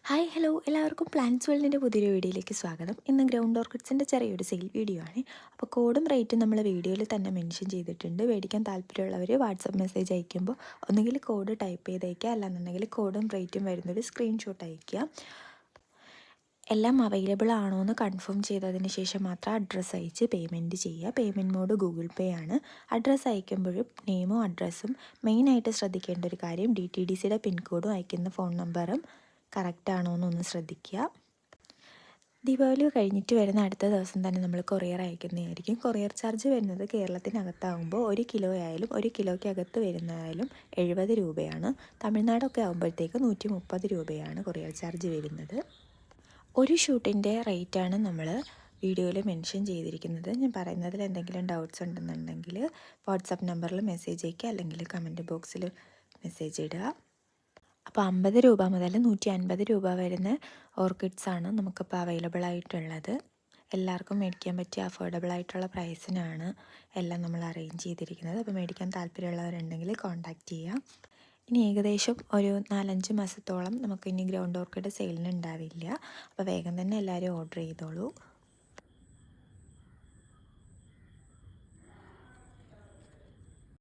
Hi hello എല്ലാവർക്കും plants വേൾഡിൻ്റെ പുതിയൊരു വീഡിയോയിലേക്ക് സ്വാഗതം. ഇന്ന് ഗ്രൗണ്ട് ഓർക്കിഡ്സിൻ്റെ ചെറിയൊരു സെയിൽ വീഡിയോ ആണ്. അപ്പോൾ കോഡും റേറ്റും നമ്മൾ വീഡിയോയിൽ തന്നെ മെൻഷൻ ചെയ്തിട്ടുണ്ട്. മേടിക്കാൻ താല്പര്യമുള്ളവർ വാട്സപ്പ് മെസ്സേജ് അയക്കുമ്പോൾ ഒന്നുകിൽ കോഡ് ടൈപ്പ് ചെയ്ത് അയക്കുക, അല്ലാന്നുണ്ടെങ്കിൽ കോഡും റേറ്റും വരുന്നൊരു സ്ക്രീൻഷോട്ട് അയക്കുക. എല്ലാം അവൈലബിൾ ആണോ എന്ന് കൺഫേം ചെയ്തതിന് ശേഷം മാത്രം അഡ്രസ്സ് അയച്ച് പേയ്മെൻറ്റ് ചെയ്യുക. പേയ്മെൻറ്റ് മോഡ് ഗൂഗിൾ പേ ആണ്. അഡ്രസ്സ് അയക്കുമ്പോഴും നെയിമും അഡ്രസ്സും മെയിനായിട്ട് ശ്രദ്ധിക്കേണ്ട ഒരു കാര്യം, DTDCയുടെ പിൻകോഡും അയക്കുന്ന ഫോൺ നമ്പറും കറക്റ്റ് ആണോ എന്നൊന്ന് ശ്രദ്ധിക്കുക. ദീപാവലി കഴിഞ്ഞിട്ട് വരുന്ന അടുത്ത ദിവസം തന്നെ നമ്മൾ കൊറിയർ അയക്കുന്നതായിരിക്കും. കൊറിയർ ചാർജ് വരുന്നത് കേരളത്തിനകത്താകുമ്പോൾ 1 കിലോ ആയാലും 1 കിലോയ്ക്ക് അകത്ത് വരുന്നതായാലും 70 രൂപയാണ്. തമിഴ്നാടൊക്കെ ആകുമ്പോഴത്തേക്ക് 130 രൂപയാണ് കൊറിയർ ചാർജ് വരുന്നത്. ഒരു ഷൂട്ടിൻ്റെ റേറ്റാണ് നമ്മൾ വീഡിയോയിൽ മെൻഷൻ ചെയ്തിരിക്കുന്നത്. ഞാൻ പറയുന്നതിൽ എന്തെങ്കിലും ഡൗട്ട്സ് ഉണ്ടെന്നുണ്ടെങ്കിൽ വാട്സപ്പ് നമ്പറിൽ മെസ്സേജ് അയയ്ക്കുക, അല്ലെങ്കിൽ കമൻറ്റ് ബോക്സിൽ മെസ്സേജ് ഇടുക. അപ്പോൾ 50 രൂപ മുതൽ 150 രൂപ വരുന്ന ഓർക്കിഡ്സാണ് നമുക്കിപ്പോൾ അവൈലബിൾ ആയിട്ടുള്ളത്. എല്ലാവർക്കും മേടിക്കാൻ പറ്റിയ അഫോർഡബിൾ ആയിട്ടുള്ള പ്രൈസിനാണ് എല്ലാം നമ്മൾ അറേഞ്ച് ചെയ്തിരിക്കുന്നത്. അപ്പോൾ മേടിക്കാൻ താല്പര്യമുള്ളവരുണ്ടെങ്കിൽ കോൺടാക്റ്റ് ചെയ്യുക. ഇനി ഏകദേശം ഒരു 4-5 മാസത്തോളം നമുക്ക് ഇനി ഗ്രൗണ്ട് ഓർക്കിഡ് സെയിലിന് ഉണ്ടാവില്ല. അപ്പോൾ വേഗം തന്നെ എല്ലാവരും ഓർഡർ ചെയ്തോളൂ.